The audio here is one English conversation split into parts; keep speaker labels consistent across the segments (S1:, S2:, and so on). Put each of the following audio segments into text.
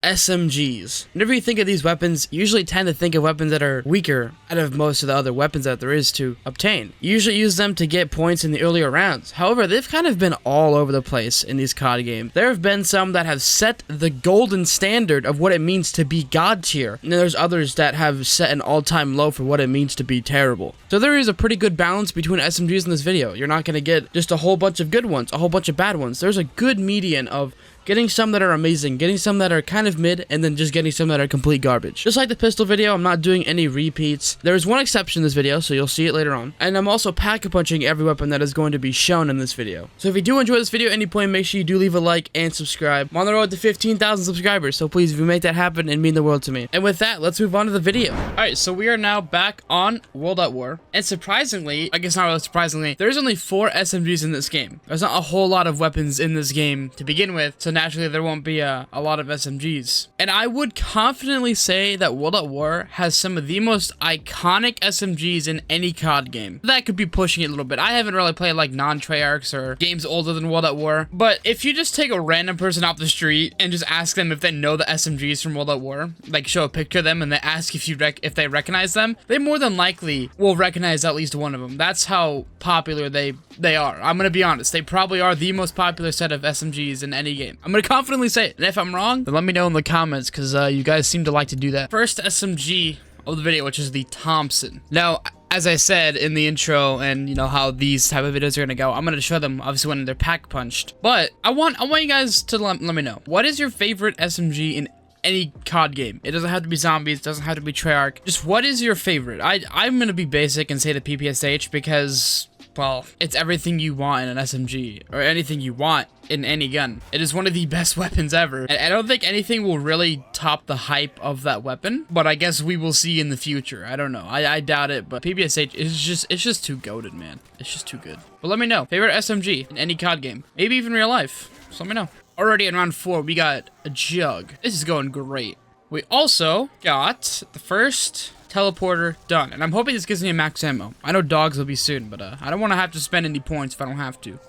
S1: SMGs. Whenever you think of these weapons, you usually tend to think of weapons that are weaker out of most of the other weapons that there is to obtain. You usually use them to get points in the earlier rounds. However, they've kind of been all over the place in these COD games. There have been some that have set the golden standard of what it means to be god tier, and there's others that have set an all-time low for what it means to be terrible. So there is a pretty good balance between SMGs in this video. You're not going to get just a whole bunch of good ones, a whole bunch of bad ones. There's a good median of getting some that are amazing, getting some that are kind of mid, and then just getting some that are complete garbage. Just like the pistol video, I'm not doing any repeats. There is one exception in this video, so you'll see it later on. And I'm also pack-a-punching every weapon that is going to be shown in this video. So if you do enjoy this video at any point, make sure you do leave a like and subscribe. I'm on the road to 15,000 subscribers, so please, if you make that happen, it'd mean the world to me. And with that, let's move on to the video. Alright, so we are now back on World at War. And surprisingly, I guess not really surprisingly, there's only 4 SMGs in this game. There's not a whole lot of weapons in this game to begin with, so naturally there won't be a lot of SMGs. And I would confidently say that World at War has some of the most iconic SMGs in any COD game. That could be pushing it a little bit. I haven't really played like non-treyarchs or games older than World at War, but if you just take a random person off the street and just ask them if they know the SMGs from World at War, like show a picture of them and they ask if they recognize them, they more than likely will recognize at least one of them. That's how popular they are. I'm gonna be honest, they probably are the most popular set of SMGs in any game. I'm gonna confidently say it, and if I'm wrong, then let me know in the comments, because you guys seem to like to do that. First SMG of the video, which is the Thompson. Now, as I said in the intro, and you know how these type of videos are gonna go, I'm gonna show them obviously when they're pack punched. But I want you guys to let me know, what is your favorite SMG in any COD game? It doesn't have to be zombies, it doesn't have to be treyarch. Just what is your favorite? I'm gonna be basic and say the PPSH because, well, it's everything you want in an SMG, or anything you want in any gun. It is one of the best weapons ever. And I don't think anything will really top the hype of that weapon, but I guess we will see in the future. I don't know. I doubt it, but PPSH is just too goated, man. It's just too good. But let me know. Favorite SMG in any COD game, maybe even real life. Just let me know. Already in round 4, we got a jug. This is going great. We also got the first teleporter done, and I'm hoping this gives me a max ammo. I know dogs will be soon, but I don't want to have to spend any points if I don't have to.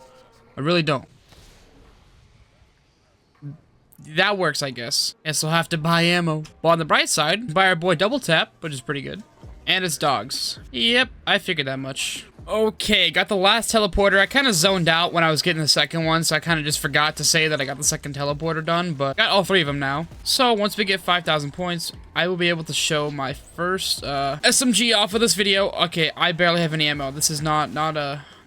S1: I really don't. That works, I guess. Guess we'll have to buy ammo. Well, on the bright side, buy our boy Double Tap, which is pretty good. And it's dogs. Yep, I figured that much. Okay, got the last teleporter. I kind of zoned out when I was getting the second one, so I kind of just forgot to say that I got the second teleporter done, but got all 3 of them now. So once we get 5,000 points, I will be able to show my first SMG off of this video. Okay, I barely have any ammo. This is not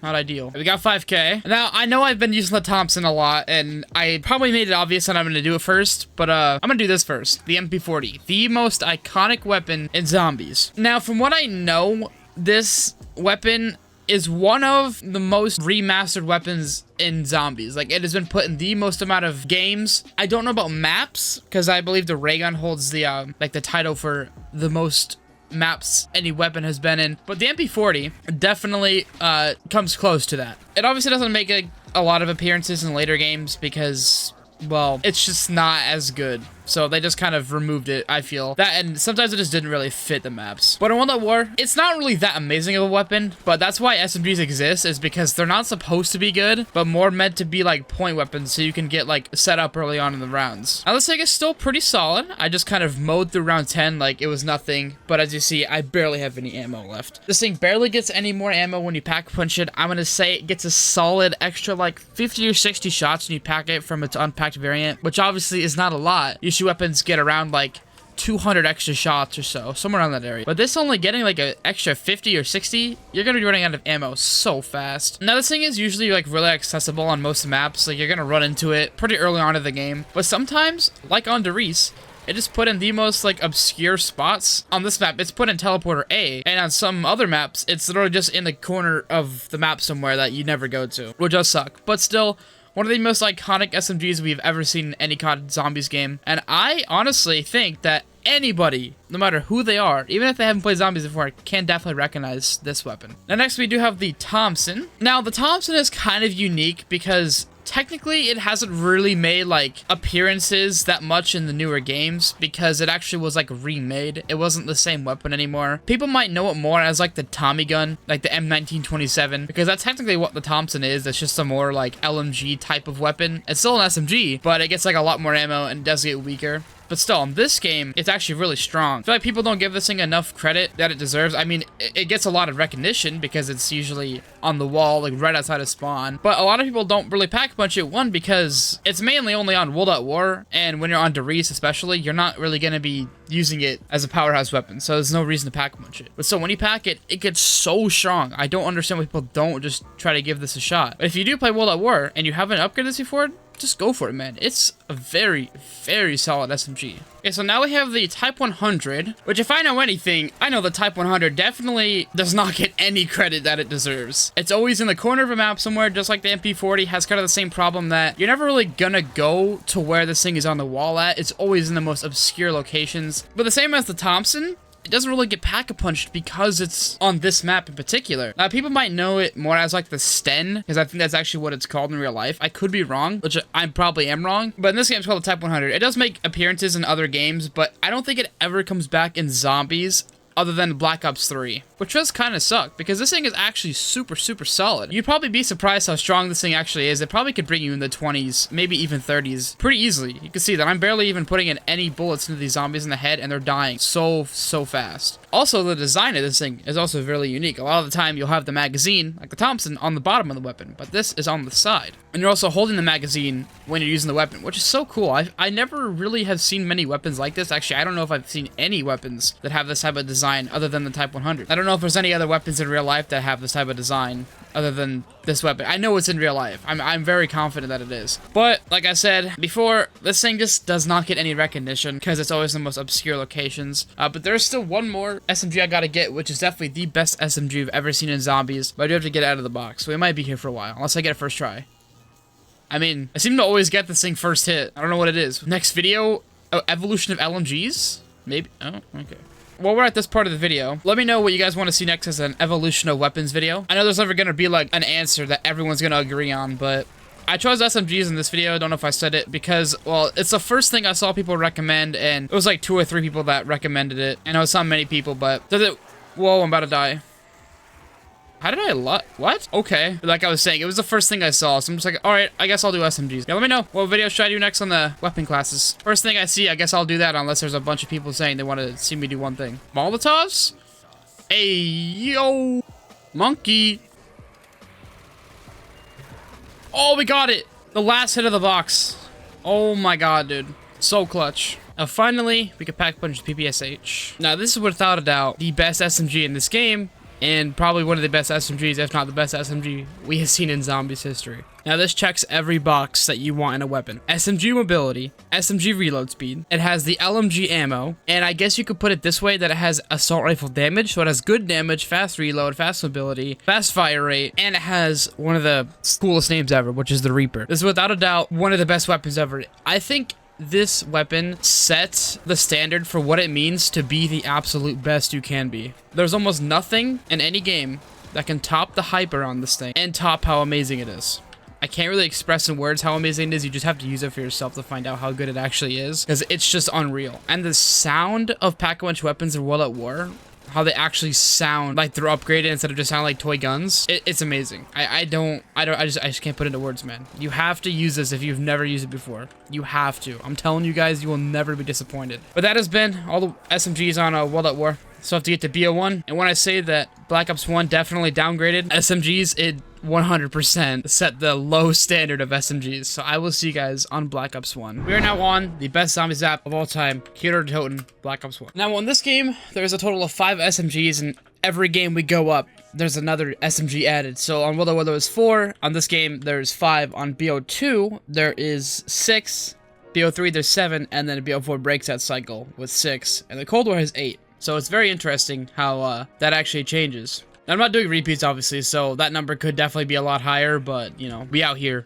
S1: ideal. We got 5K. Now, I know I've been using the Thompson a lot, and I probably made it obvious that I'm going to do it first, but I'm going to do this first. The MP40. The most iconic weapon in zombies. Now, from what I know, this weapon is one of the most remastered weapons in zombies. Like, it has been put in the most amount of games. I don't know about maps, because I believe the ray gun holds the, like, the title for the most maps any weapon has been in, but the MP40 definitely comes close to that. It obviously doesn't make a lot of appearances in later games because, well, it's just not as good. So they just kind of removed it, I feel. That, and sometimes it just didn't really fit the maps. But in World at War, it's not really that amazing of a weapon, but that's why SMGs exist, is because they're not supposed to be good, but more meant to be like point weapons so you can get like set up early on in the rounds. Now this thing is still pretty solid. I just kind of mowed through round 10 like it was nothing, but as you see, I barely have any ammo left. This thing barely gets any more ammo when you pack punch it. I'm gonna say it gets a solid extra like 50 or 60 shots when you pack it from its unpacked variant, which obviously is not a lot. Usually weapons get around like 200 extra shots or so, somewhere around that area. But this only getting like an extra 50 or 60, you're gonna be running out of ammo so fast. Now this thing is usually like really accessible on most maps, like you're gonna run into it pretty early on in the game. But sometimes, like on Derice, it is put in the most like obscure spots. On this map, it's put in teleporter A, and on some other maps, it's literally just in the corner of the map somewhere that you never go to, which does suck. But still, one of the most iconic SMGs we've ever seen in any COD Zombies game. And I honestly think that anybody, no matter who they are, even if they haven't played zombies before, can definitely recognize this weapon. Now next we do have the Thompson. Now the Thompson is kind of unique because technically it hasn't really made like appearances that much in the newer games because it actually was like remade. It wasn't the same weapon anymore. People might know it more as like the Tommy gun, like the M1927, because that's technically what the Thompson is. It's just a more like LMG type of weapon. It's still an SMG, but it gets like a lot more ammo and does get weaker. But still, in this game, it's actually really strong. I feel like people don't give this thing enough credit that it deserves. I mean, it gets a lot of recognition because it's usually on the wall, like right outside of spawn. But a lot of people don't really pack punch it, one, because it's mainly only on World at War, and when you're on Derice especially, you're not really going to be using it as a powerhouse weapon, so there's no reason to pack punch it. But so when you pack it, it gets so strong. I don't understand why people don't just try to give this a shot. But if you do play World at War and you haven't upgraded this before, just go for it, man. It's a very, very solid SMG. Okay, so now we have the Type 100, which if I know anything, I know the Type 100 definitely does not get any credit that it deserves. It's always in the corner of a map somewhere, just like the MP40 has kind of the same problem that you're never really gonna go to where this thing is on the wall at. It's always in the most obscure locations. But the same as the Thompson, it doesn't really get pack-a-punched because it's on this map in particular. Now, people might know it more as like the Sten, because I think that's actually what it's called in real life. I could be wrong, which I probably am wrong, but in this game it's called the Type 100. It does make appearances in other games, but I don't think it ever comes back in Zombies other than Black Ops 3, which does kind of suck because this thing is actually super, super solid. You'd probably be surprised how strong this thing actually is. It probably could bring you in the 20s, maybe even 30s, pretty easily. You can see that I'm barely even putting in any bullets into these zombies in the head, and they're dying so fast. Also, the design of this thing is also really unique. A lot of the time, you'll have the magazine, like the Thompson, on the bottom of the weapon, but this is on the side. And you're also holding the magazine when you're using the weapon, which is so cool. I never really have seen many weapons like this. Actually, I don't know if I've seen any weapons that have this type of design other than the Type 100. I don't know if there's any other weapons in real life that have this type of design other than this weapon. I know it's in real life. I'm very confident that it is. But, like I said before, this thing just does not get any recognition because it's always in the most obscure locations. But there's still one more SMG I gotta get, which is definitely the best SMG I've ever seen in Zombies. But I do have to get it out of the box, so we might be here for a while, unless I get it first try. I mean, I seem to always get this thing first hit. I don't know what it is. Next video, evolution of LMGs? Maybe? Oh, okay. While we're at this part of the video, let me know what you guys want to see next as an evolution of weapons video. I know there's never going to be like an answer that everyone's going to agree on, but I chose SMGs in this video. I don't know if I said it because, well, it's the first thing I saw people recommend, and it was like 2 or 3 people that recommended it. I know it's not many people, but does it... Whoa, I'm about to die. How did I what? Okay. Like I was saying, it was the first thing I saw, so I'm just like, alright, I guess I'll do SMGs. Yeah, let me know what video should I do next on the weapon classes. First thing I see, I guess I'll do that unless there's a bunch of people saying they want to see me do one thing. Molotovs? Hey, yo! Monkey! Oh, we got it! The last hit of the box. Oh my god, dude. So clutch. Now, finally, we can pack punch the PPSH. Now, this is without a doubt the best SMG in this game, and probably one of the best SMGs, if not the best SMG we have seen in Zombies history. Now, this checks every box that you want in a weapon. SMG mobility, SMG reload speed, it has the LMG ammo, and I guess you could put it this way, that it has assault rifle damage, so it has good damage, fast reload, fast mobility, fast fire rate, and it has one of the coolest names ever, which is the Reaper. This is without a doubt one of the best weapons ever. I think this weapon sets the standard for what it means to be the absolute best you can be. There's almost nothing in any game that can top the hype around this thing and top how amazing it is. I can't really express in words how amazing it is. You just have to use it for yourself to find out how good it actually is, because it's just unreal. And the sound of pack-a-punch weapons in World at War, how they actually sound like they're upgraded instead of just sounding like toy guns, it's amazing. I just can't put it into words, man. You have to use this if you've never used it before. You have to. I'm telling you guys, you will never be disappointed. But that has been all the SMGs on World at War. So I have to get to BO1. And when I say that Black Ops 1 definitely downgraded SMGs, it 100% set the low standard of SMGs. So I will see you guys on Black Ops 1. We are now on the best zombies app of all time, Kyoto Toten Black Ops 1. Now in this game, there's a total of 5 SMGs, and every game we go up, there's another SMG added. So on World at War there was 4, on this game there's 5, on BO2 there is 6, BO3 there's 7, and then BO4 breaks that cycle with 6, and the Cold War has 8. So it's very interesting how that actually changes. Now, I'm not doing repeats, obviously, so that number could definitely be a lot higher, but, you know, we out here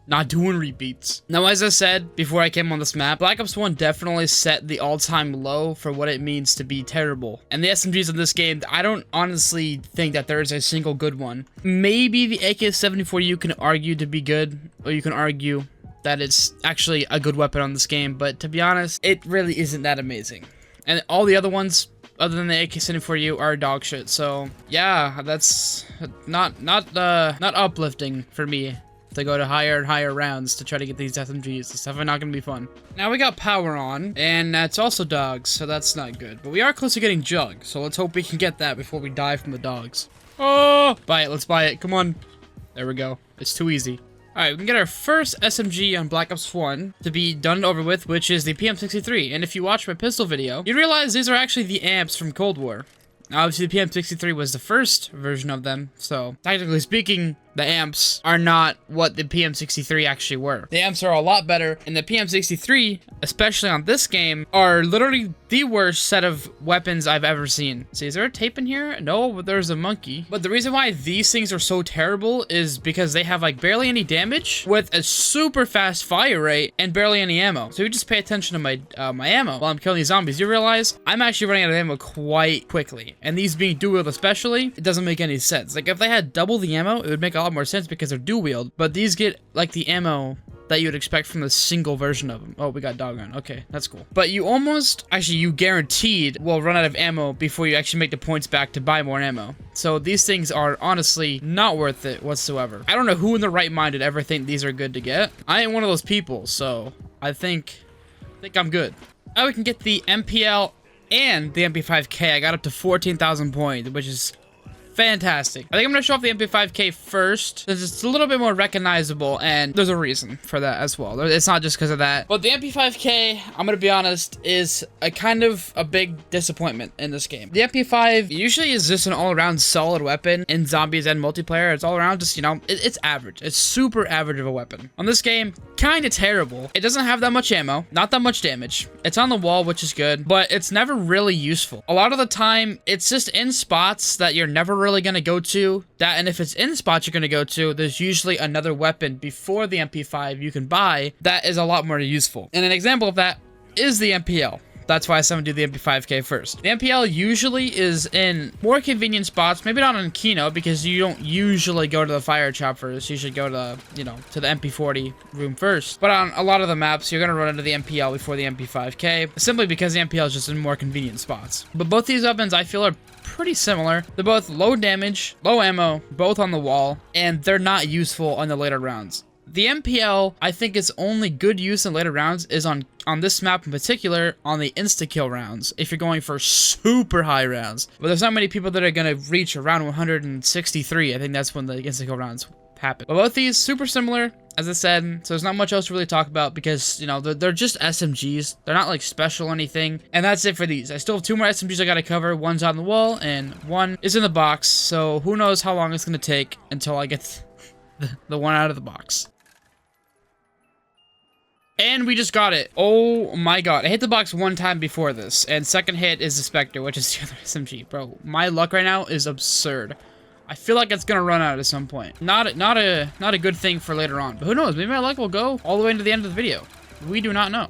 S1: not doing repeats. Now, as I said before I came on this map, Black Ops 1 definitely set the all-time low for what it means to be terrible. And the SMGs in this game, I don't honestly think that there is a single good one. Maybe the AK-74 you can argue to be good, or you can argue that it's actually a good weapon on this game, but to be honest, it really isn't that amazing. And all the other ones, other than the AK-74U, are dog shit. So yeah, that's not uplifting for me to go to higher and higher rounds to try to get these SMGs. It's definitely not gonna be fun. Now we got power on, and that's also dogs, so that's not good. But we are close to getting jug, so let's hope we can get that before we die from the dogs. Oh, buy it, let's buy it, come on. There we go, it's too easy. Alright, we can get our first SMG on Black Ops 1 to be done and over with, which is the PM63. And if you watch my pistol video, you realize these are actually the amps from Cold War. Obviously, the PM63 was the first version of them, so technically speaking, the amps are not what the PM63 actually were. The amps are a lot better, and the PM63, especially on this game, are literally the worst set of weapons I've ever seen. See, is there a tape in here? No, but there's a monkey. But the reason why these things are so terrible is because they have like barely any damage with a super fast fire rate and barely any ammo. So you just pay attention to my my ammo while I'm killing these zombies. You realize I'm actually running out of ammo quite quickly. And these being dual wield especially, it doesn't make any sense. Like if they had double the ammo, it would make a lot more sense because they're dual wield. But these get like the ammo that you would expect from the single version of them. Oh, we got doggun. Okay, that's cool. But you almost, actually you guaranteed will run out of ammo before you actually make the points back to buy more ammo. So these things are honestly not worth it whatsoever. I don't know who in their right mind would ever think these are good to get. I ain't one of those people, so I think I'm good. Now we can get the MPL and the MP5K. I got up to 14,000 points, which is fantastic. I think I'm gonna show off the MP5K first, since it's a little bit more recognizable, and there's a reason for that as well. It's not just because of that. But the MP5K, I'm gonna be honest, is a kind of a big disappointment in this game. The MP5 usually is just an all-around solid weapon in zombies and multiplayer. It's all around just, you know, it's average. It's super average of a weapon. On this game, kind of terrible. It doesn't have that much ammo, not that much damage. It's on the wall, which is good, but it's never really useful. A lot of the time, it's just in spots that you're never really gonna go to, and if it's in spots you're gonna go to, there's usually another weapon before the MP5 you can buy that is a lot more useful. And an example of that is the MPL. That's why I said I'm gonna do the MP5K first. The MPL usually is in more convenient spots, maybe not on Kino, because you don't usually go to the fire chop first. You should go to, you know, to the MP40 room first. But on a lot of the maps, you're gonna run into the MPL before the MP5K, simply because the MPL is just in more convenient spots. But both these weapons I feel are pretty similar. They're both low damage, low ammo, both on the wall, and they're not useful on the later rounds. The MPL, I think its only good use in later rounds is on this map in particular, on the insta-kill rounds, if you're going for super high rounds. But there's not many people that are going to reach around 163. I think that's when the insta-kill rounds happen. But both these, super similar, as I said, so there's not much else to really talk about because, you know, they're just SMGs. They're not, like, special or anything. And that's it for these. I still have 2 more SMGs I gotta cover. One's on the wall, and one is in the box, so who knows how long it's gonna take until I get the one out of the box. And we just got it. Oh my god. I hit the box 1 time before this. And second hit is the Spectre, which is the other SMG. Bro, my luck right now is absurd. I feel like it's gonna run out at some point. Not a good thing for later on. But who knows? Maybe my luck will go all the way into the end of the video. We do not know.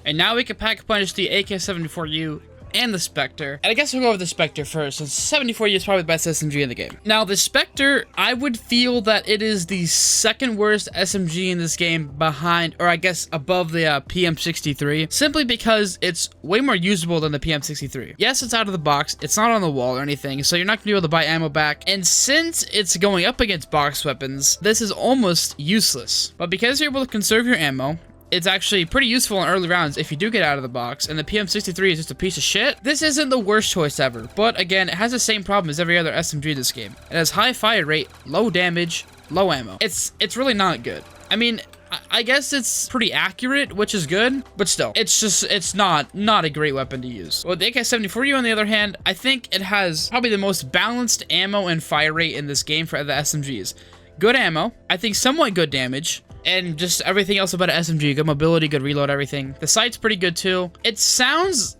S1: And now we can pack punch the AK-74U and the Spectre. And I guess we'll go with the Spectre first, since 74U is probably the best SMG in the game. Now, the Spectre, I would feel that it is the second worst SMG in this game behind, or I guess above the PM63, simply because it's way more usable than the PM63. Yes, it's out of the box, it's not on the wall or anything, so you're not gonna be able to buy ammo back, and since it's going up against box weapons, this is almost useless. But because you're able to conserve your ammo, it's actually pretty useful in early rounds if you do get out of the box, and the PM63 is just a piece of shit. This isn't the worst choice ever, but again, it has the same problem as every other SMG in this game. It has high fire rate, low damage, low ammo. It's really not good. I mean, I guess it's pretty accurate, which is good, but still, it's not a great weapon to use. Well, the AK-74U, on the other hand, I think it has probably the most balanced ammo and fire rate in this game for the SMGs. Good ammo, I think somewhat good damage, and just everything else about an SMG. Good mobility, good reload, everything. The sight's pretty good too. It sounds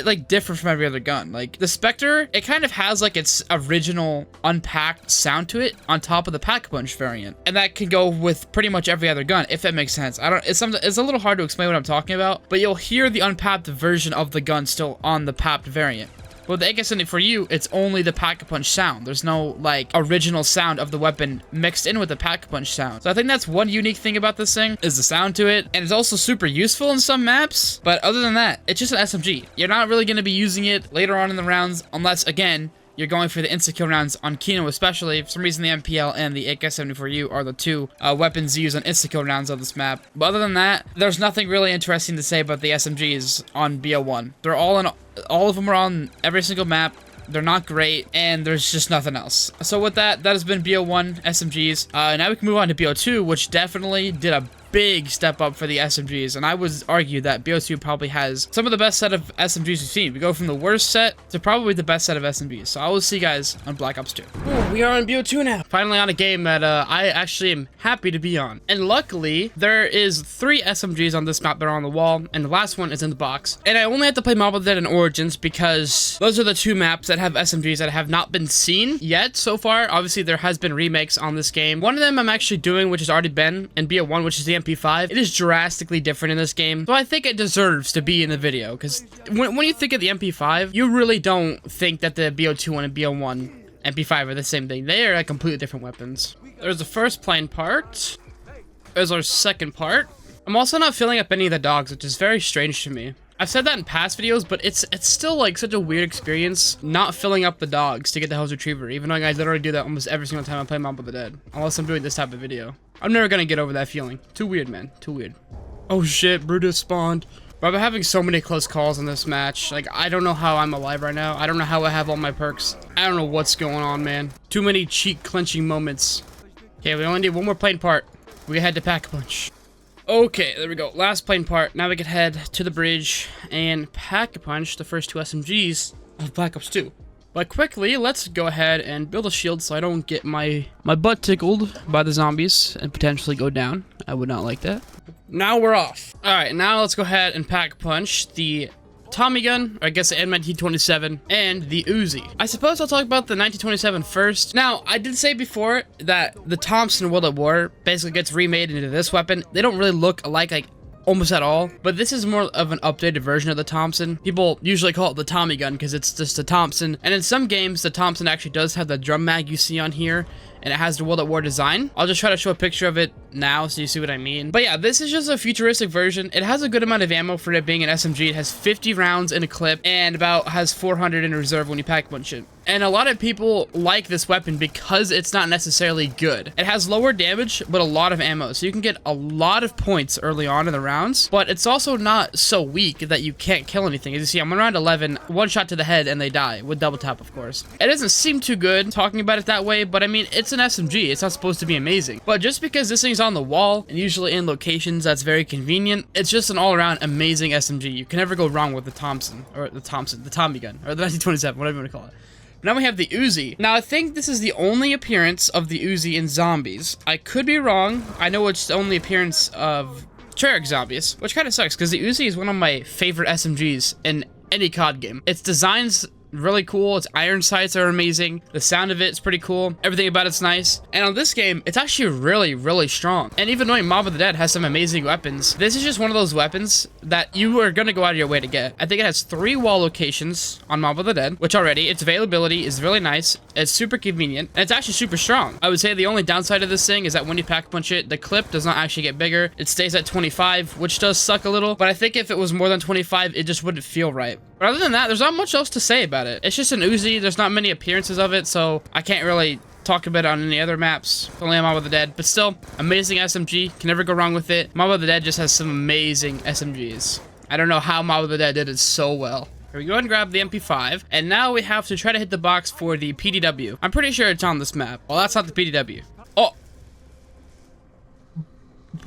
S1: like different from every other gun. Like the Spectre, it kind of has like its original unpacked sound to it on top of the pack-a-punch variant. And that can go with pretty much every other gun, if that makes sense. It's a little hard to explain what I'm talking about, but you'll hear the unpapped version of the gun still on the papped variant. With the AK-74U, it's only the pack-a-punch sound. There's no, like, original sound of the weapon mixed in with the pack-a-punch sound. So I think that's one unique thing about this thing, is the sound to it. And it's also super useful in some maps. But other than that, it's just an SMG. You're not really going to be using it later on in the rounds, unless, again, you're going for the insta-kill rounds on Kino especially. For some reason, the MPL and the AK-74U are the two weapons used on insta-kill rounds on this map. But other than that, there's nothing really interesting to say about the SMGs on BO1. They're all of them are on every single map. They're not great, and there's just nothing else. So with that has been BO1 SMGs. Now we can move on to BO2, which definitely did a big step up for the SMGs, and I would argue that BO2 probably has some of the best set of SMGs we've seen. We go from the worst set to probably the best set of SMGs. So I will see you guys on Black Ops 2.
S2: Ooh, we are on BO2 now.
S1: Finally on a game that I actually am happy to be on. And luckily, there is 3 SMGs on this map that are on the wall, and the last one is in the box. And I only have to play Mob of the Dead and Origins because those are the 2 maps that have SMGs that have not been seen yet so far. Obviously, there has been remakes on this game. One of them I'm actually doing, which has already been in BO1, which is the MP5. It is drastically different in this game, so I think it deserves to be in the video, because when you think of the MP5, you really don't think that the BO2 and BO1 MP5 are the same thing. They are completely different weapons. There's the first plane part. There's our second part. I'm also not filling up any of the dogs, which is very strange to me. I've said that in past videos, but it's still like such a weird experience not filling up the dogs to get the hose retriever, even though I literally do that almost every single time I play Mob of the Dead, unless I'm doing this type of video. I'm never gonna get over that feeling. Too weird, man. Too weird. Oh shit, Brutus spawned. But I've been having so many close calls in this match. Like, I don't know how I'm alive right now. I don't know how I have all my perks. I don't know what's going on, man. Too many cheek clenching moments. Okay, we only need one more plane part. We can head to Pack-a-Punch. Okay, there we go. Last plane part. Now we can head to the bridge and Pack-a-Punch the first 2 SMGs of Black Ops 2. But quickly, let's go ahead and build a shield so I don't get my butt tickled by the zombies and potentially go down. I would not like that. Now we're off. Alright, now let's go ahead and Pack-a-Punch the Tommy gun, or I guess the M1927, and the Uzi. I suppose I'll talk about the 1927 first. Now, I did say before that the Thompson World at War basically gets remade into this weapon. They don't really look alike, like, almost at all, but this is more of an updated version of the Thompson. People usually call it the Tommy gun because it's just a Thompson, and in some games, the Thompson actually does have the drum mag you see on here, and it has the World at War design. I'll just try to show a picture of it now so you see what I mean. But yeah, this is just a futuristic version. It has a good amount of ammo for it being an SMG. It has 50 rounds in a clip and has 400 in reserve when you Pack-a-Punch it. And a lot of people like this weapon because it's not necessarily good. It has lower damage, but a lot of ammo. So you can get a lot of points early on in the rounds, but it's also not so weak that you can't kill anything. As you see, I'm on round 11, 1 shot to the head and they die, with double tap, of course. It doesn't seem too good talking about it that way, but I mean, it's an SMG. It's not supposed to be amazing. But just because this thing's on the wall, and usually in locations that's very convenient, it's just an all-around amazing SMG. You can never go wrong with the Thompson, or the Tommy gun, or the 1927, whatever you want to call it. Now we have the Uzi. Now, I think this is the only appearance of the Uzi in Zombies. I could be wrong. I know it's the only appearance of treyarch Zombies, which kind of sucks, because the Uzi is one of my favorite SMGs in any COD game. Its design's really cool. Its iron sights are amazing. The sound of it's pretty cool. Everything about it's nice. And on this game, it's actually really, really strong. And even though Mob of the Dead has some amazing weapons, this is just one of those weapons that you are going to go out of your way to get. I think it has 3 wall locations on Mob of the Dead, which already, its availability is really nice. It's super convenient, and it's actually super strong. I would say the only downside of this thing is that when you Pack-a-Punch it, the clip does not actually get bigger. It stays at 25, which does suck a little, but I think if it was more than 25, it just wouldn't feel right. But other than that, there's not much else to say about it. It's just an Uzi. There's not many appearances of it, so I can't really talk about it on any other maps. Only on Mob of the Dead, but still, amazing SMG. Can never go wrong with it. Mob of the Dead just has some amazing SMGs. I don't know how Mob of the Dead did it so well. Here we go and grab the MP5, and now we have to try to hit the box for the PDW. I'm pretty sure it's on this map. Well, that's not the PDW. Oh.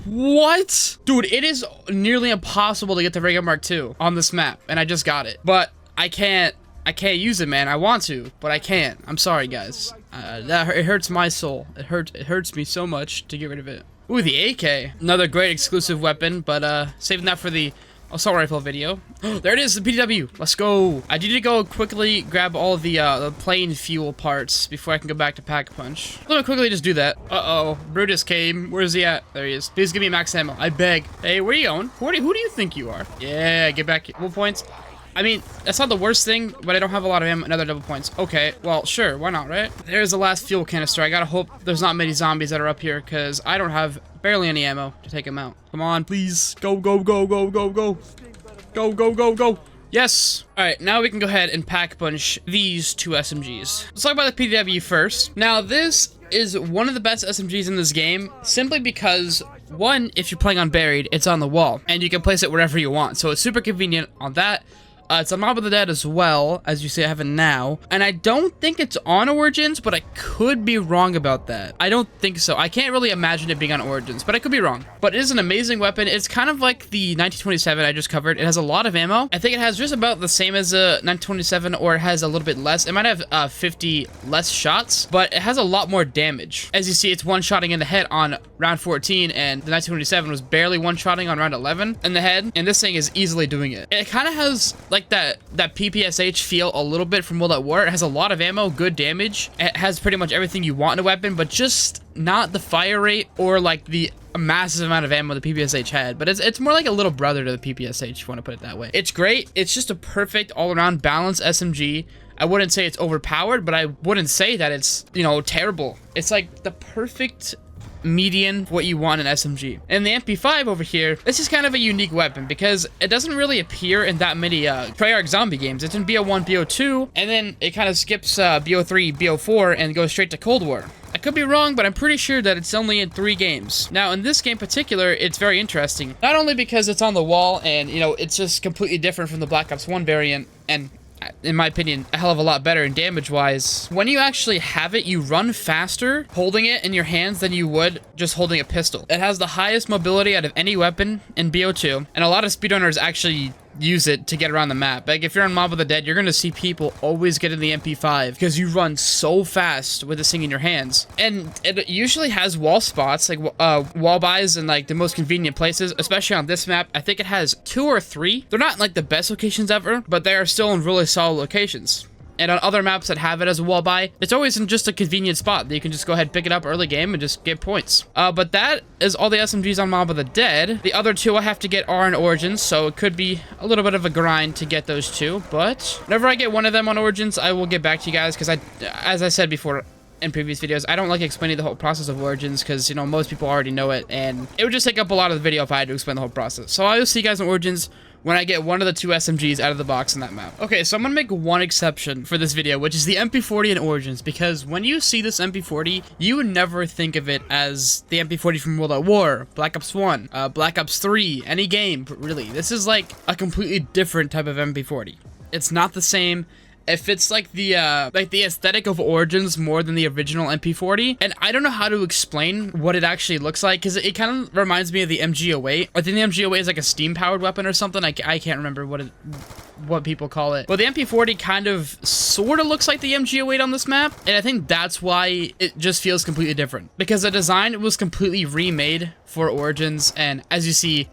S1: What? Dude, it is nearly impossible to get the regular Mark II on this map, and I just got it. But I can't use it, man. I want to, but I can't. I'm sorry, guys. It hurts my soul. It hurts me so much to get rid of it. Ooh, the AK. Another great exclusive weapon, but saving that for the assault rifle video. There it is, the PDW. Let's go. I need to go quickly grab all of the plane fuel parts before I can go back to Pack-a-Punch. Let me quickly just do that. Uh-oh. Brutus came. Where's he at? There he is. Please give me max ammo. I beg. Hey, where are you going? Who do you think you are? Yeah, get back. Double points. I mean, that's not the worst thing, but I don't have a lot of ammo. Another double points. Okay, well, sure. Why not, right? There's the last fuel canister. I gotta hope there's not many zombies that are up here, because I don't have barely any ammo to take them out. Come on, please. Go, go, go, go, go, go. Go, go, go, go. Yes. All right, now we can go ahead and pack punch these two SMGs. Let's talk about the PW first. Now, this is one of the best SMGs in this game, simply because, one, if you're playing on buried, it's on the wall, and you can place it wherever you want, so it's super convenient on that. It's on Mob of the Dead as well, as you see I have it now. And I don't think it's on Origins, but I could be wrong about that. I don't think so. I can't really imagine it being on Origins, but I could be wrong. But it is an amazing weapon. It's kind of like the 1927 I just covered. It has a lot of ammo. I think it has just about the same as a 1927, or it has a little bit less. It might have 50 less shots, but it has a lot more damage. As you see, it's one-shotting in the head on round 14, and the 1927 was barely one-shotting on round 11 in the head, and this thing is easily doing it. It kind of has, like, that PPSH feel a little bit from World at War. It has a lot of ammo, good damage. It has pretty much everything you want in a weapon, but just not the fire rate or like the massive amount of ammo the PPSH had. But it's more like a little brother to the PPSH, if you want to put it that way. It's great. It's just a perfect all-around balanced SMG. I wouldn't say it's overpowered, but I wouldn't say that it's, you know, terrible. It's like the perfect median what you want in SMG. And the MP5 over here, this is kind of a unique weapon because it doesn't really appear in that many treyarch zombie games. It's in BO1, BO2, and then it kind of skips BO3, BO4, and goes straight to Cold War. I could be wrong, but I'm pretty sure that it's only in 3 games. Now, in this game in particular, it's very interesting. Not only because it's on the wall and, you know, it's just completely different from the Black Ops 1 variant, and in my opinion, a hell of a lot better in damage-wise. When you actually have it, you run faster holding it in your hands than you would just holding a pistol. It has the highest mobility out of any weapon in BO2, and a lot of speedrunners actually use it to get around the map. Like, if you're on Mob of the Dead, you're gonna see people always get in the MP5 because you run so fast with this thing in your hands. And it usually has wall spots, like wall buys in like the most convenient places, especially on this map. I think it has 2 or 3. They're not like the best locations ever, but they are still in really solid locations. And on other maps that have it as a wall buy, it's always in just a convenient spot that you can just go ahead and pick it up early game and just get points. But that is all the SMGs on Mob of the Dead. The other 2 I have to get are on Origins, so it could be a little bit of a grind to get those 2. But whenever I get one of them on Origins, I will get back to you guys because as I said before in previous videos, I don't like explaining the whole process of Origins because, you know, most people already know it, and it would just take up a lot of the video if I had to explain the whole process. So I will see you guys on Origins when I get one of the 2 SMGs out of the box in that map. Okay, so I'm gonna make one exception for this video, which is the MP40 in Origins, because when you see this MP40, you would never think of it as the MP40 from World at War, Black Ops 1, Black Ops 3, any game, really. This is like a completely different type of MP40. It's not the same. It fits like the aesthetic of Origins more than the original MP40, and I don't know how to explain what it actually looks like because it kind of reminds me of the MG08. I think the MG08 is like a steam-powered weapon or something. I can't remember what people call it. But the MP40 kind of sort of looks like the MG08 on this map, and I think that's why it just feels completely different because the design was completely remade for Origins, and as you see,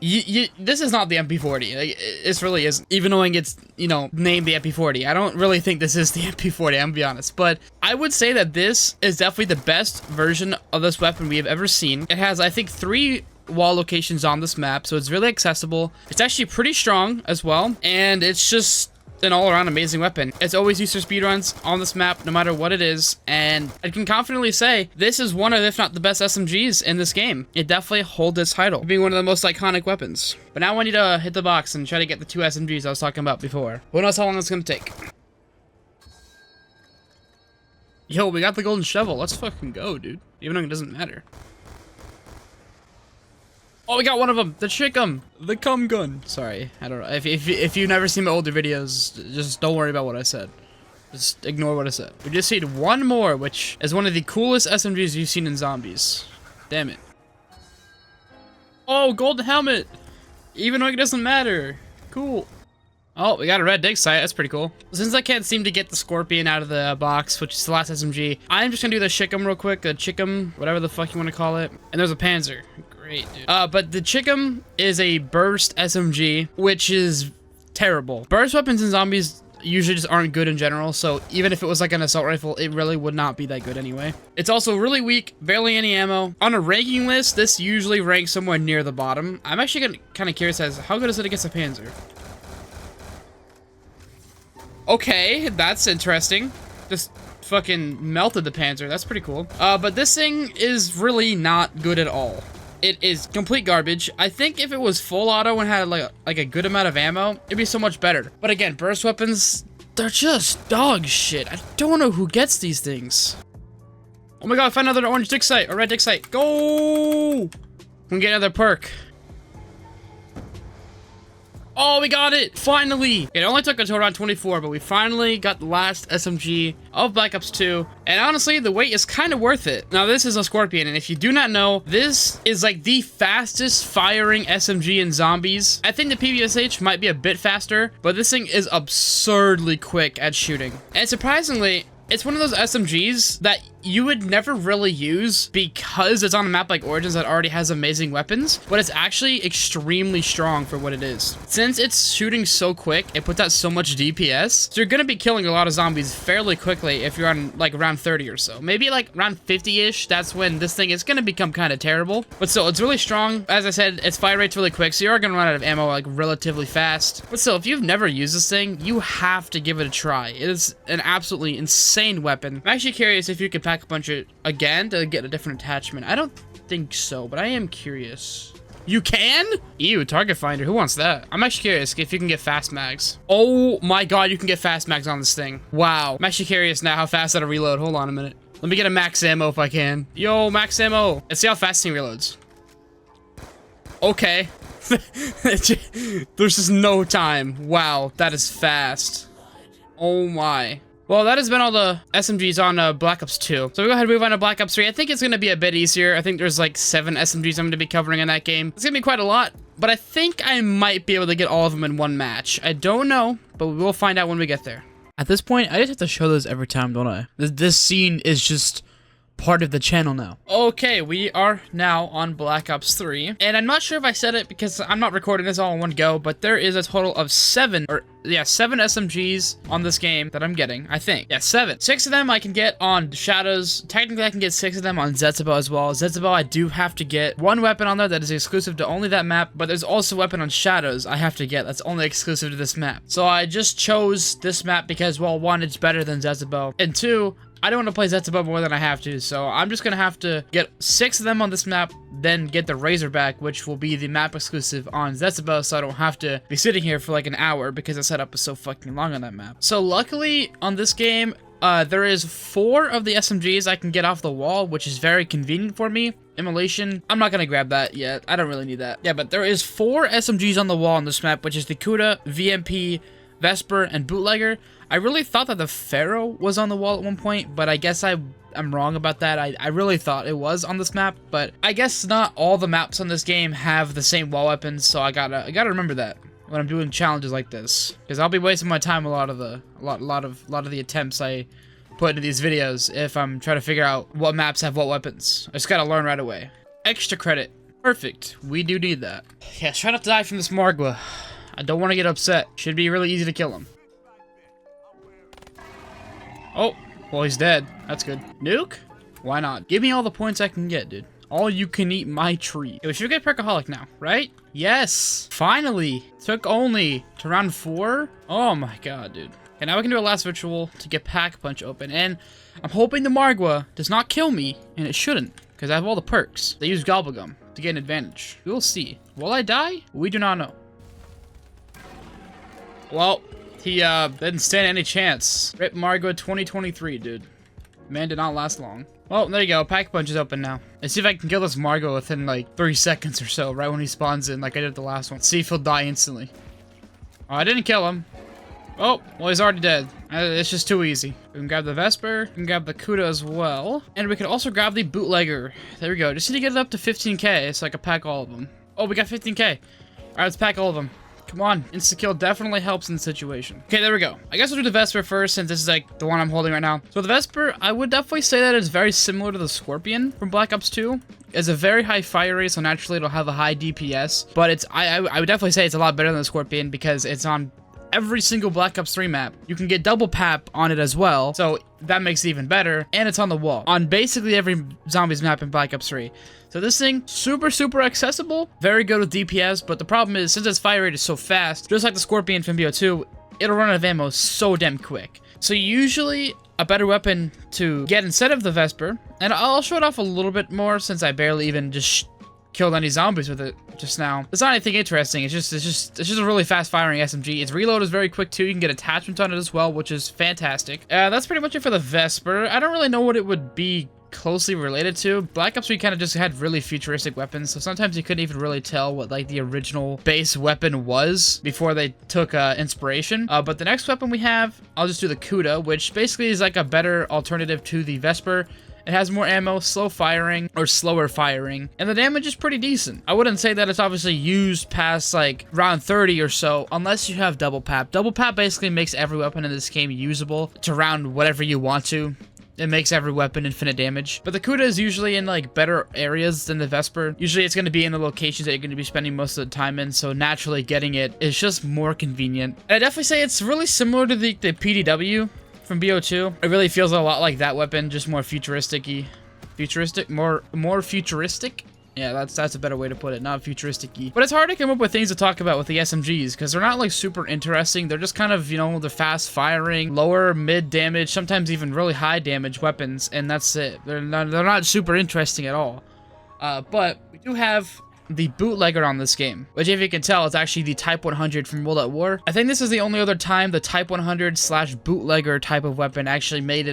S1: this is not the MP40. Like, this really isn't. Even knowing it's, you know, named the MP40, I don't really think this is the MP40, I'm gonna be honest. But I would say that this is definitely the best version of this weapon we have ever seen. It has, I think, 3 wall locations on this map, so it's really accessible. It's actually pretty strong as well, and it's just an all-around amazing weapon. It's always used for speedruns on this map, no matter what it is, and I can confidently say this is one of, if not the best SMGs in this game. It definitely holds its title, being one of the most iconic weapons. But now I need to hit the box and try to get the 2 SMGs I was talking about before. Who knows how long it's gonna take. Yo, we got the golden shovel. Let's fucking go, dude. Even though it doesn't matter. Oh, we got one of them. The Chickum. The cum gun. Sorry. I don't know. If you've never seen my older videos, just don't worry about what I said. Just ignore what I said. We just need one more, which is one of the coolest SMGs you've seen in zombies. Damn it. Oh, golden helmet. Even though it doesn't matter. Cool. Oh, we got a red dig sight. That's pretty cool. Since I can't seem to get the Scorpion out of the box, which is the last SMG, I'm just gonna do the Chickum real quick. The Chickum, whatever the fuck you want to call it. And there's a Panzer. Great, dude. But the Chickum is a burst SMG, which is terrible. Burst weapons in zombies usually just aren't good in general, so even if it was like an assault rifle, it really would not be that good anyway. It's also really weak, barely any ammo. On a ranking list, this usually ranks somewhere near the bottom. I'm actually kind of curious as how good is it against a Panzer? Okay, that's interesting. Just fucking melted the Panzer. That's pretty cool. But this thing is really not good at all. it is complete garbage. I think if it was full auto and had like a good amount of ammo, it'd be so much better. But again, burst weapons, they're just dog shit. I don't know who gets these things. Oh my god, I found another orange dig site, or red dig site. Go! We can get another perk. Oh, we got it! Finally! It only took until around 24, but we finally got the last SMG of Black Ops 2. And honestly, the wait is kind of worth it. Now, this is a Scorpion, and if you do not know, this is like the fastest firing SMG in zombies. I think the PVSH might be a bit faster, but this thing is absurdly quick at shooting. And surprisingly, it's one of those SMGs that you would never really use because it's on a map like Origins that already has amazing weapons, but it's actually extremely strong for what it is. Since it's shooting so quick, it puts out so much DPS, so you're gonna be killing a lot of zombies fairly quickly if you're on like around 30 or so. Maybe like around 50-ish, that's when this thing is gonna become kind of terrible. But still, it's really strong. As I said, its fire rate's really quick, so you are gonna run out of ammo like relatively fast. But still, if you've never used this thing, you have to give it a try. It is an absolutely insane weapon. I'm actually curious if you could pack a bunch of again to get a different attachment. I don't think so, but I am curious. You can? Ew, target finder. Who wants that? I'm actually curious if you can get fast mags. Oh my god, you can get fast mags on this thing. Wow. I'm actually curious now how fast that'll reload. Hold on a minute. Let me get a max ammo if I can. Yo, max ammo. Let's see how fast he reloads. Okay. There's just no time. Wow, that is fast. Oh my. Well, that has been all the SMGs on Black Ops 2. So we go ahead and move on to Black Ops 3. I think it's going to be a bit easier. I think there's like 7 SMGs I'm going to be covering in that game. It's going to be quite a lot, but I think I might be able to get all of them in one match. I don't know, but we will find out when we get there. At this point, I just have to show this every time, don't I? This scene is just part of the channel now. Okay, we are now on Black Ops 3, and I'm not sure if I said it because I'm not recording this all in one go, but there is a total of 7 SMGs on this game that I'm getting, I think. Yeah, 7. 6 of them I can get on Shadows. Technically, I can get 6 of them on Zetsubou as well. Zetsubou, I do have to get one weapon on there that is exclusive to only that map, but there's also a weapon on Shadows I have to get that's only exclusive to this map. So I just chose this map because, well, 1, it's better than Zetsubou, and 2, I don't want to play Zetsubou more than I have to, so I'm just going to have to get 6 of them on this map, then get the Razorback, which will be the map exclusive on Zetsubou, so I don't have to be sitting here for like an hour because the setup is so fucking long on that map. So luckily, on this game, there is 4 of the SMGs I can get off the wall, which is very convenient for me. Immolation, I'm not going to grab that yet. I don't really need that. Yeah, but there is 4 SMGs on the wall on this map, which is the Kuda, VMP, Vesper, and Bootlegger. I really thought that the Pharaoh was on the wall at one point, but I guess I'm wrong about that. I really thought it was on this map, but I guess not all the maps on this game have the same wall weapons, so I gotta remember that when I'm doing challenges like this, because I'll be wasting my time a lot of the attempts I put into these videos if I'm trying to figure out what maps have what weapons. I just gotta learn right away. Extra credit. Perfect. We do need that. Yeah, try not to die from this Margwa. I don't want to get upset. Should be really easy to kill him. Oh, well, he's dead. That's good. Nuke? Why not? Give me all the points I can get, dude. All you can eat my tree. We should get Perkaholic now, right? Yes! Finally! Took only to round 4? Oh my god, dude. Okay, now we can do a last ritual to get Pack Punch open, and I'm hoping the Margwa does not kill me, and it shouldn't, because I have all the perks. They use Gobblegum to get an advantage. We will see. Will I die? We do not know. Well, he didn't stand any chance. Rip Margwa 2023, dude. Man did not last long. Well, there you go. Pack Punch is open now. Let's see if I can kill this Margwa within like 3 seconds or so, right when he spawns in, like I did the last one. See if he'll die instantly. Oh, I didn't kill him. Oh, well, he's already dead. It's just too easy. We can grab the Vesper, we can grab the Kuda as well, and we can also grab the Bootlegger. There we go. Just need to get it up to 15k so I can pack all of them. Oh, we got 15k. All right, let's pack all of them. Come on, insta-kill definitely helps in the situation. Okay, there we go. I guess we'll do the Vesper first, since this is like the one I'm holding right now. So the Vesper, I would definitely say that it's very similar to the Scorpion from Black Ops 2. It's a very high fire rate, so naturally it'll have a high DPS. But it's I would definitely say it's a lot better than the Scorpion because it's on every single Black Ops 3 map. You can get double pap on it as well, so that makes it even better. And it's on the wall on basically every zombies map in Black Ops 3. So this thing, super accessible, very good with DPS, but the problem is, since its fire rate is so fast, just like the Scorpion from BO2, it'll run out of ammo so damn quick. So usually, a better weapon to get instead of the Vesper, and I'll show it off a little bit more since I barely even just killed any zombies with it just now. It's not anything interesting. It's just a really fast firing SMG. Its reload is very quick too. You can get attachments on it as well, which is fantastic. That's pretty much it for the Vesper. I don't really know what it would be closely related to. Black Ops 3 kind of just had really futuristic weapons, so sometimes you couldn't even really tell what like the original base weapon was before they took inspiration. But the next weapon we have, I'll just do the Cuda, which basically is like a better alternative to the Vesper. It has more ammo, slow firing, or slower firing, and the damage is pretty decent. I wouldn't say that it's obviously used past like round 30 or so, unless you have double pap. Double pap basically makes every weapon in this game usable to round whatever you want to. It makes every weapon infinite damage. But the Cuda is usually in like better areas than the Vesper. Usually it's going to be in the locations that you're going to be spending most of the time in, so naturally getting it is just more convenient. And I definitely say it's really similar to the PDW from BO2. It really feels a lot like that weapon, just more futuristic-y. Futuristic? More futuristic? Yeah, that's a better way to put it, not futuristic-y. But it's hard to come up with things to talk about with the SMGs, because they're not, like, super interesting. They're just kind of, you know, they're fast-firing, lower, mid-damage, sometimes even really high-damage weapons, and that's it. They're not super interesting at all. But we do have the bootlegger on this game, which if you can tell, it's actually the Type 100 from World at War. I think this is the only other time the Type 100 / bootlegger type of weapon actually made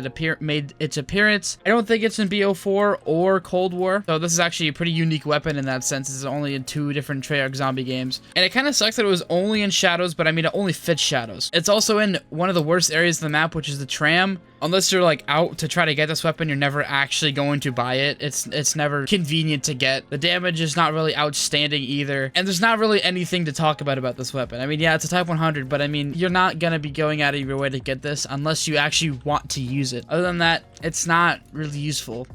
S1: its appearance. I don't think it's in BO4 or Cold War, so this is actually a pretty unique weapon in that sense. It's only in 2 different Treyarch zombie games, and it kind of sucks that it was only in Shadows, but I mean, it only fits Shadows. It's also in one of the worst areas of the map, which is the tram. Unless you're like out to try to get this weapon, you're never actually going to buy it. It's never convenient to get. The damage is not really outstanding either, and there's not really anything to talk about this weapon. I mean, yeah, it's a Type 100, but I mean, you're not gonna be going out of your way to get this unless you actually want to use it. Other than that, it's not really useful.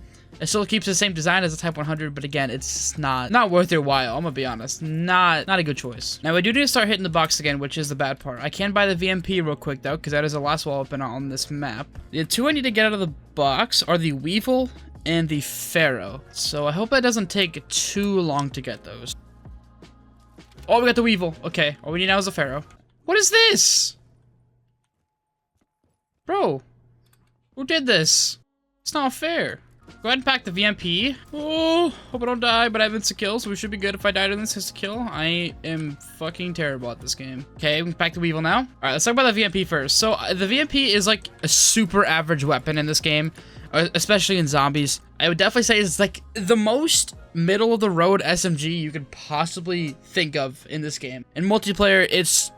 S1: It still keeps the same design as a Type 100, but again, it's not worth your while. I'm gonna be honest. Not a good choice. Now, we do need to start hitting the box again, which is the bad part. I can buy the VMP real quick, though, because that is the last wall open on this map. The 2 I need to get out of the box are the Weevil and the Pharaoh. So I hope it doesn't take too long to get those. Oh, we got the Weevil. Okay, all we need now is the Pharaoh. What is this? Bro, who did this? It's not fair. Go ahead and pack the VMP. Oh, hope I don't die, but I have insta-kill, so we should be good if I died in this insta-kill. I am fucking terrible at this game. Okay, we can pack the Weevil now. All right, let's talk about the VMP first. So the VMP is like a super average weapon in this game, especially in zombies. I would definitely say it's like the most middle-of-the-road SMG you could possibly think of in this game. In multiplayer, it's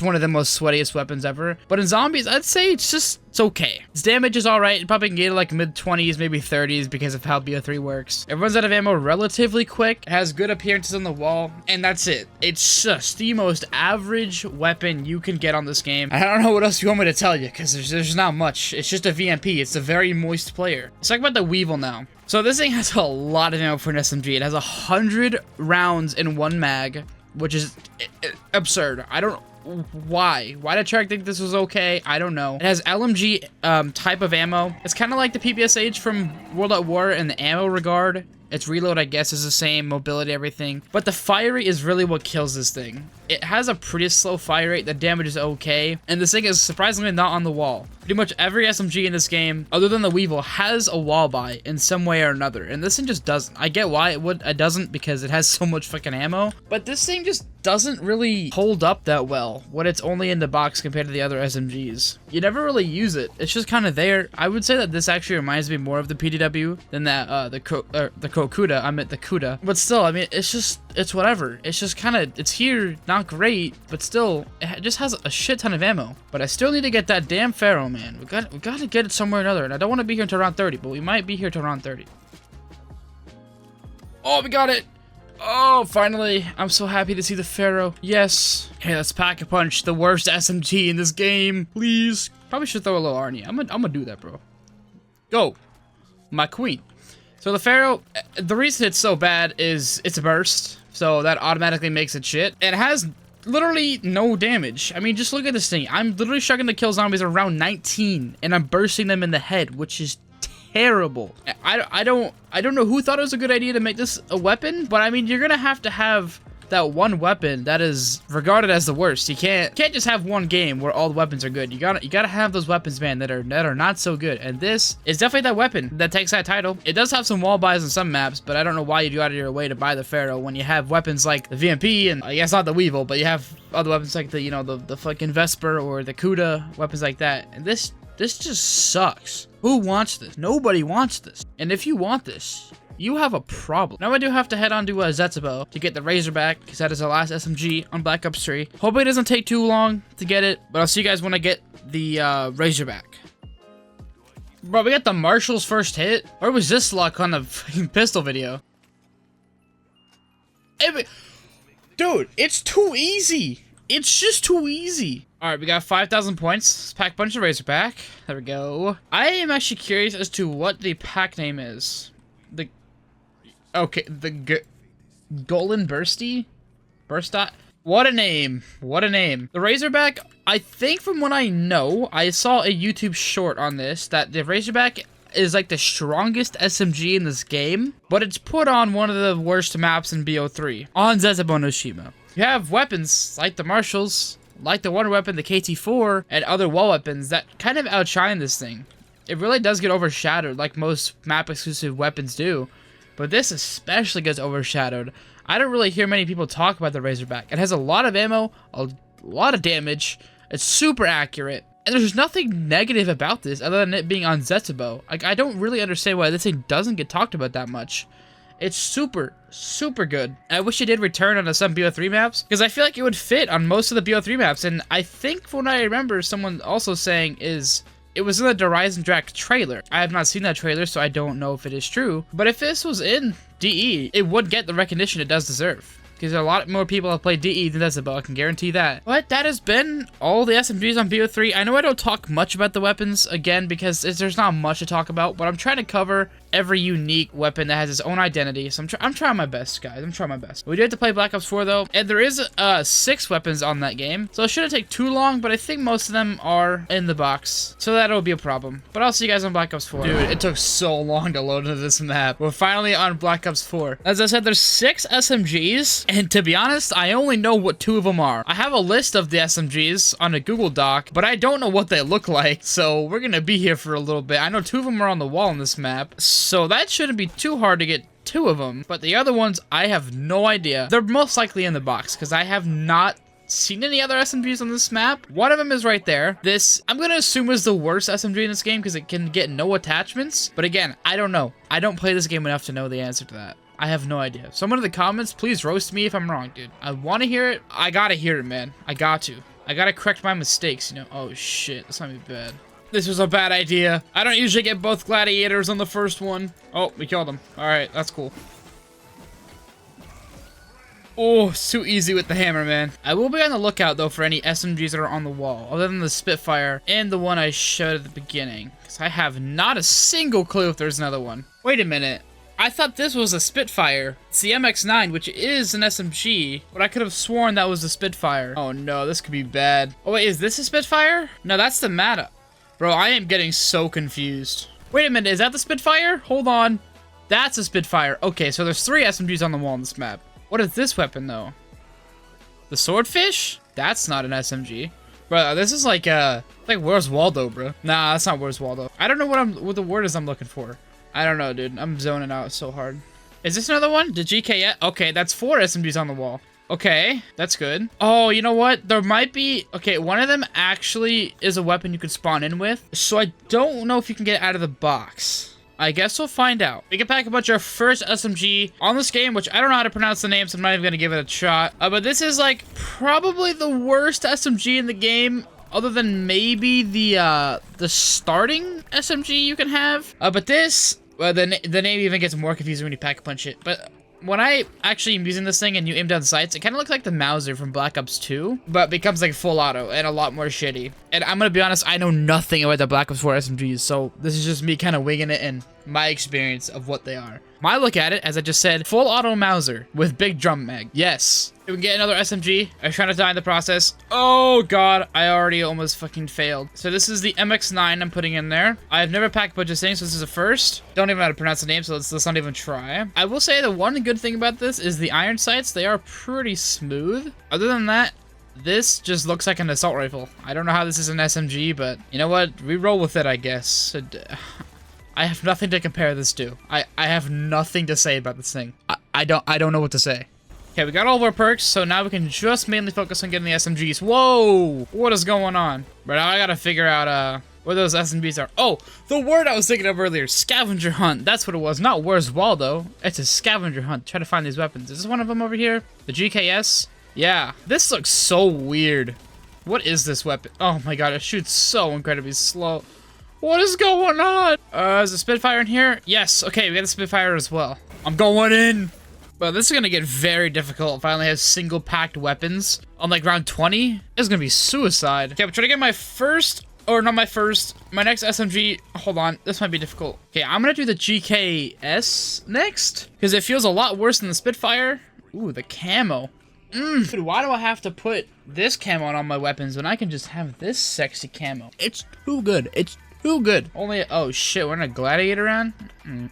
S1: one of the most sweatiest weapons ever. But in zombies, I'd say it's okay. Its damage is alright. It probably can get like mid-20s, maybe 30s because of how BO3 works. It runs out of ammo relatively quick. It has good appearances on the wall. And that's it. It's just the most average weapon you can get on this game. I don't know what else you want me to tell you because there's not much. It's just a VMP. It's a very moist player. Let's talk about the Weevil now. So this thing has a lot of ammo for an SMG. It has 100 rounds in one mag, which is absurd. I don't why did Treyarch think this was okay? I don't know. It has LMG type of ammo. It's kind of like the PPSH from World at War in the ammo regard. Its reload, I guess, is the same, mobility, everything. But the fire rate is really what kills this thing. It has a pretty slow fire rate, the damage is okay, and this thing is surprisingly not on the wall. Pretty much every SMG in this game, other than the Weevil, has a wall buy in some way or another, and this thing just doesn't. I get why it doesn't, because it has so much fucking ammo, but this thing just doesn't really hold up that well when it's only in the box compared to the other SMGs. You never really use it. It's just kind of there. I would say that this actually reminds me more of the PDW than that the Cuda. I meant the Cuda. But still, I mean, it's whatever. It's just kind of, it's here, not great, but still, it just has a shit ton of ammo. But I still need to get that damn Pharaoh, man. We got to get it somewhere or another. And I don't want to be here until around 30, but we might be here till around 30. Oh, we got it. Oh, finally. I'm so happy to see the Pharaoh. Yes. Okay, let's pack a punch. The worst SMG in this game. Please. Probably should throw a little Arnie. I'm gonna do that, bro. Go. My queen. So the Pharaoh, the reason it's so bad is it's a burst. So that automatically makes it shit. And it has literally no damage. I mean, just look at this thing. I'm literally struggling to kill zombies around 19. And I'm bursting them in the head, which is terrible. I don't know who thought it was a good idea to make this a weapon, but I mean, you're gonna have to have that one weapon that is regarded as the worst. You can't just have one game where all the weapons are good. You gotta have those weapons, man, that are not so good. And this is definitely that weapon that takes that title. It does have some wall buys on some maps, but I don't know why you go out of your way to buy the Pharaoh when you have weapons like the VMP and I guess not the Weevil, but you have other weapons like the, you know, the fucking Vesper or the Kuda, weapons like that. And this just sucks. Who wants this? Nobody wants this. And if you want this, you have a problem. Now I do have to head on to Zetsubo to get the Razorback, because that is the last SMG on Black Ops 3. Hopefully it doesn't take too long to get it, but I'll see you guys when I get the Razorback. Bro, we got the Marshal's first hit? Where was this luck on the fucking pistol video? Dude, it's too easy. It's just too easy. Alright, we got 5,000 points. Let's pack a bunch of Razorback. There we go. I am actually curious as to what the pack name is. The Golan Bursty? Burstot? What a name. What a name. The Razorback, I think from what I know, I saw a YouTube short on this, that the Razorback is like the strongest SMG in this game, but it's put on one of the worst maps in BO3, on Zetsubo no Shima. You have weapons like the Marshals, like the Wonder Weapon, the KT-4, and other wall weapons that kind of outshine this thing. It really does get overshadowed like most map-exclusive weapons do, but this especially gets overshadowed. I don't really hear many people talk about the Razorback. It has a lot of ammo, a lot of damage, it's super accurate, and there's nothing negative about this other than it being on Zetsubo. Like, I don't really understand why this thing doesn't get talked about that much. It's super, super good. I wish it did return on some BO3 maps, because I feel like it would fit on most of the BO3 maps, and I think from what I remember someone also saying is it was in the Horizon Drac trailer. I have not seen that trailer, so I don't know if it is true, but if this was in DE, it would get the recognition it does deserve. Because a lot more people have played DE than Zetsubo, I can guarantee that. But that has been all the SMGs on BO3. I know I don't talk much about the weapons, again, because there's not much to talk about, but I'm trying to cover every unique weapon that has its own identity. So I'm trying my best, guys. I'm trying my best. We do have to play Black Ops 4, though, and there is 6 weapons on that game, so it shouldn't take too long, but I think most of them are in the box, so that'll be a problem. But I'll see you guys on Black Ops 4. Dude, it took so long to load into this map. We're finally on Black Ops 4. As I said, there's 6 SMGs, and to be honest, I only know what 2 of them are. I have a list of the SMGs on a Google Doc, but I don't know what they look like, so we're gonna be here for a little bit. I know 2 of them are on the wall in this map, so that shouldn't be too hard to get 2 of them, but the other ones, I have no idea. They're most likely in the box, because I have not seen any other SMGs on this map. One of them is right there. This, I'm gonna assume, is the worst SMG in this game, because it can get no attachments, but again, I don't know. I don't play this game enough to know the answer to that. I have no idea. Someone in the comments, please roast me if I'm wrong, dude. I want to hear it. I gotta hear it, man. I got to. I gotta correct my mistakes, you know? Oh, shit. That's not gonna be bad. This was a bad idea. I don't usually get both gladiators on the first one. Oh, we killed him. Alright, that's cool. Oh, too easy with the hammer, man. I will be on the lookout, though, for any SMGs that are on the wall, other than the Spitfire and the one I showed at the beginning. Because I have not a single clue if there's another one. Wait a minute. I thought this was a Spitfire. It's the MX-9, which is an SMG, but I could have sworn that was a Spitfire. Oh no, this could be bad. Oh wait, is this a Spitfire? No, that's the Mata. Bro, I am getting so confused. Wait a minute, is that the Spitfire? Hold on. That's a Spitfire. Okay, so there's 3 SMGs on the wall on this map. What is this weapon, though? The Swordfish? That's not an SMG. Bro, this is like Where's Waldo, bro? Nah, that's not Where's Waldo. I don't know what the word is I'm looking for. I don't know, dude. I'm zoning out so hard. Is this another one? The GKS? Okay, that's 4 SMGs on the wall. Okay, that's good. Oh, you know what? There might be... Okay, one of them actually is a weapon you could spawn in with. So I don't know if you can get it out of the box. I guess we'll find out. We can pack a bunch of our first SMG on this game, which I don't know how to pronounce the name, so I'm not even going to give it a shot. But this is, like, probably the worst SMG in the game, other than maybe the starting SMG you can have. But this... Well, the name even gets more confusing when you pack a punch it. But when I actually am using this thing and you aim down sights, it kind of looks like the Mauser from Black Ops 2, but becomes like full auto and a lot more shitty. And I'm gonna be honest, I know nothing about the Black Ops 4 SMGs, so this is just me kind of winging it and my experience of what they are. My look at it, as I just said, full auto Mauser with big drum mag. Yes. We can get another SMG. I was trying to die in the process. Oh god, I already almost fucking failed. So this is the MX-9 I'm putting in there. I've never packed a bunch of things, so this is a first. Don't even know how to pronounce the name, so let's not even try. I will say the one good thing about this is the iron sights. They are pretty smooth. Other than that, this just looks like an assault rifle. I don't know how this is an SMG, but you know what? We roll with it, I guess. I have nothing to compare this to. I have nothing to say about this thing. I don't know what to say. Okay, we got all of our perks, so now we can just mainly focus on getting the SMGs. Whoa! What is going on? But now I gotta figure out where those SMGs are. Oh, the word I was thinking of earlier, scavenger hunt. That's what it was. Not where's Waldo. It's a scavenger hunt. Try to find these weapons. Is this one of them over here? The GKS? Yeah. This looks so weird. What is this weapon? Oh my god, it shoots so incredibly slow. What is going on? Is the Spitfire in here? Yes. Okay, we got the Spitfire as well. I'm going in. Well, this is gonna get very difficult if I only have single packed weapons on like round 20. This is gonna be suicide. Okay, I'm trying to get my first, or not my first, my next SMG. Hold on, this might be difficult. Okay, I'm gonna do the GKS next because it feels a lot worse than the Spitfire. Ooh, the camo. Dude, why do I have to put this camo on all my weapons when I can just have this sexy camo? It's too good. It's too good. Only, oh shit, we're in a gladiator round?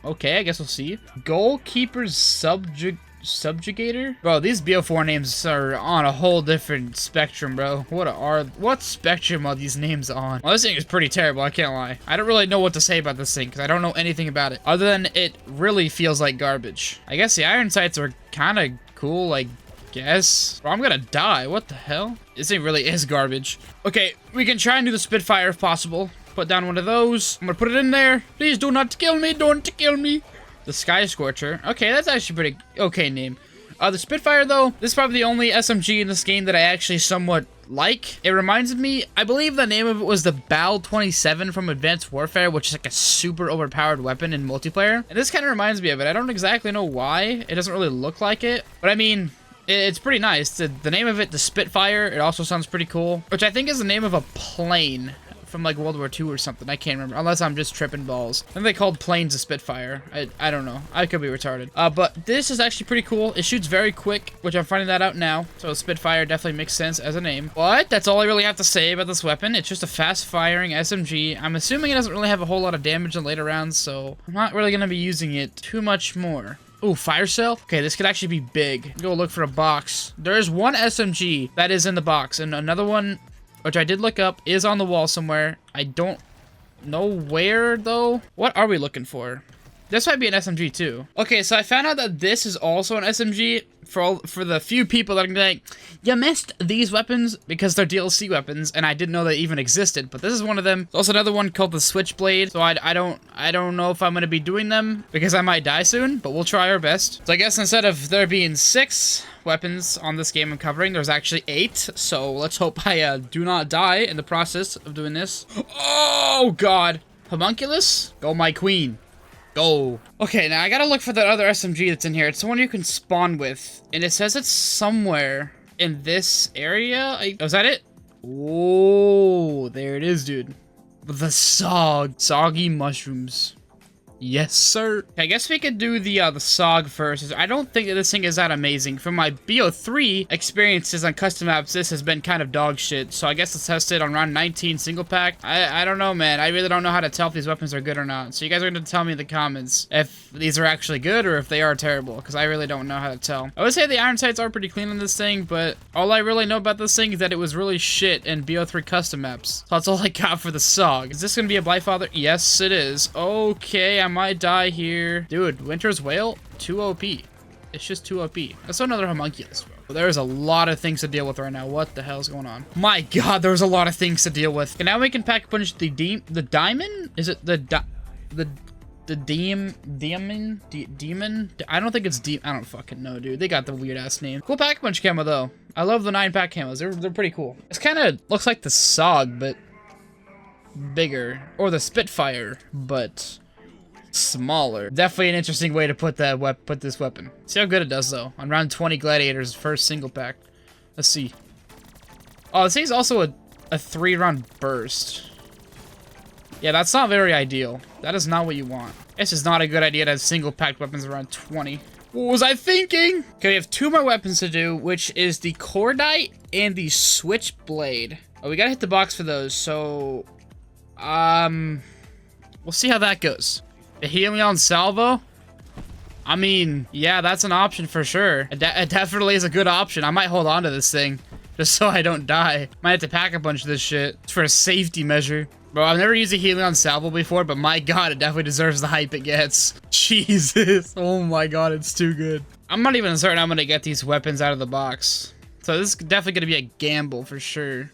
S1: Okay, I guess we'll see. Goalkeeper's subjugator? Bro, these BO4 names are on a whole different spectrum, bro. What spectrum are these names on? Well, this thing is pretty terrible, I can't lie. I don't really know what to say about this thing, because I don't know anything about it. Other than it really feels like garbage. I guess the iron sights are kind of cool, like, guess. Bro, I'm gonna die. What the hell? This thing really is garbage. Okay, we can try and do the Spitfire if possible. Put down one of those. I'm gonna put it in there. Please do not kill me. Don't kill me. The Sky Scorcher. Okay, that's actually pretty okay name. The Spitfire, though, this is probably the only SMG in this game that I actually somewhat like. It reminds me, I believe the name of it was the BAL-27 from Advanced Warfare, which is like a super overpowered weapon in multiplayer. And this kind of reminds me of it. I don't exactly know why. It doesn't really look like it. But I mean, it's pretty nice. The name of it, the Spitfire, it also sounds pretty cool. Which I think is the name of a plane from like World War II or something. I can't remember, unless I'm just tripping balls. I think they called planes a Spitfire. I don't know. I could be retarded. But this is actually pretty cool. It shoots very quick, which I'm finding that out now. So Spitfire definitely makes sense as a name. But that's all I really have to say about this weapon. It's just a fast-firing SMG. I'm assuming it doesn't really have a whole lot of damage in later rounds, so I'm not really going to be using it too much more. Ooh, fire cell? Okay, this could actually be big. Go look for a box. There is one SMG that is in the box, and another one, which I did look up, is on the wall somewhere. I don't know where, though. What are we looking for? This might be an SMG, too. Okay, so I found out that this is also an SMG for the few people that are gonna be like, you missed these weapons because they're DLC weapons, and I didn't know they even existed, but this is one of them. There's also another one called the Switchblade, so I don't know if I'm gonna be doing them because I might die soon, but we'll try our best. So I guess instead of there being 6 weapons on this game I'm covering, there's actually 8, so let's hope I do not die in the process of doing this. Oh, God. Homunculus? Go, my queen. Go. Okay, now I gotta look for that other SMG that's in here. It's the one you can spawn with, and it says it's somewhere in this area. Is that it? Oh, there it is, dude. The soggy mushrooms. Yes, sir. I guess we could do the SOG first. I don't think that this thing is that amazing. From my BO3 experiences on custom maps, this has been kind of dog shit. So I guess let's test it on round 19 single pack. I don't know, man. I really don't know how to tell if these weapons are good or not. So you guys are going to tell me in the comments if these are actually good or if they are terrible, because I really don't know how to tell. I would say the iron sights are pretty clean on this thing, but all I really know about this thing is that it was really shit in BO3 custom maps. So that's all I got for the SOG. Is this going to be a Blightfather? Yes, it is. Okay, I might die here. Dude, Winter's Whale, too OP. It's just too OP. That's another homunculus, bro. There's a lot of things to deal with right now. What the hell's going on? My God, there's a lot of things to deal with. And now we can pack a bunch of the diamond? Is it the demon? I don't think it's I don't fucking know, dude. They got the weird ass name. Cool pack punch camo though. I love the 9-pack camos. They're pretty cool. It's kind of looks like the SOG, but bigger, or the Spitfire, but smaller. Definitely an interesting way to put this weapon. See how good it does though. On round 20 gladiators, first single pack. Let's see. Oh, this thing's also a 3-round burst. Yeah, that's not very ideal. That is not what you want. This is not a good idea to have single-packed weapons around 20. What was I thinking? Okay, we have 2 more weapons to do, which is the cordite and the switchblade. Oh, we gotta hit the box for those, so... we'll see how that goes. The Helion Salvo? I mean, yeah, that's an option for sure. It definitely is a good option. I might hold on to this thing, just so I don't die. Might have to pack a bunch of this shit. It's for a safety measure. Bro, I've never used a Helion Salvo before, but my god, it definitely deserves the hype it gets. Jesus. Oh my god, it's too good. I'm not even certain I'm gonna get these weapons out of the box. So this is definitely gonna be a gamble for sure.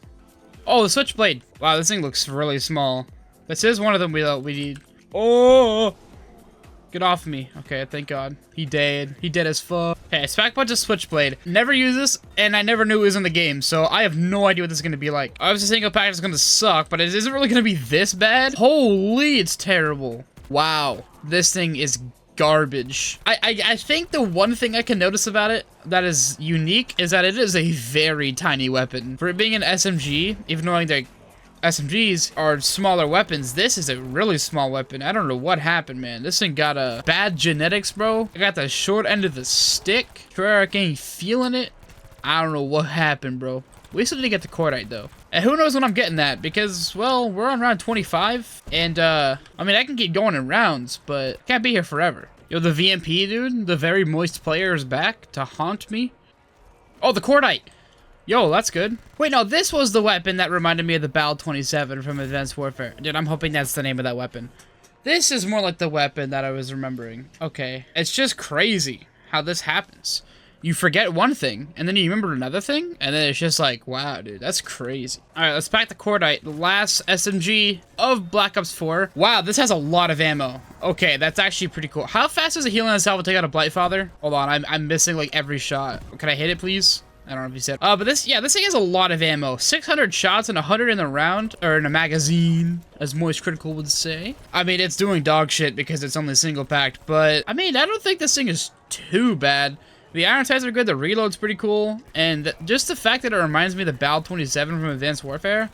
S1: Oh, the switchblade. Wow, this thing looks really small. This is one of them we need. Oh! Get off me. Okay, thank god. He dead. He dead as fuck. Okay, spec bunch of switchblade. Never use this, and I never knew it was in the game, so I have no idea what this is gonna be like. Obviously, single pack is gonna suck, but it isn't really gonna be this bad. Holy, it's terrible. Wow, this thing is garbage. I think the one thing I can notice about it that is unique is that it is a very tiny weapon. For it being an SMG, even knowing that SMGs are smaller weapons, this is a really small weapon. I don't know what happened, man. This thing got a bad genetics, bro. I got the short end of the stick. Treyarch ain't feeling it. I don't know what happened, bro. We still need to get the cordite, though. And who knows when I'm getting that, because, well, we're on round 25, and, I mean, I can keep going in rounds, but I can't be here forever. Yo, the VMP, dude, the very moist player is back to haunt me. Oh, the cordite. Yo, that's good. Wait, no, this was the weapon that reminded me of the Bal 27 from Advanced Warfare. Dude, I'm hoping that's the name of that weapon. This is more like the weapon that I was remembering. Okay, it's just crazy how this happens. You forget one thing, and then you remember another thing, and then it's just like, wow, dude, that's crazy. All right, let's pack the cordite. The last SMG of Black Ops 4. Wow, this has a lot of ammo. Okay, that's actually pretty cool. How fast does a Helion Salvo take out a Blightfather? Hold on, I'm missing like every shot. Can I hit it, please? I don't know if you said. But this, yeah, this thing has a lot of ammo. 600 shots and 100 in the round, or in a magazine, as Moist Critical would say. I mean, it's doing dog shit because it's only single packed, but I mean, I don't think this thing is too bad. The iron sights are good, the reload's pretty cool, and just the fact that it reminds me of the Bal 27 from Advanced Warfare,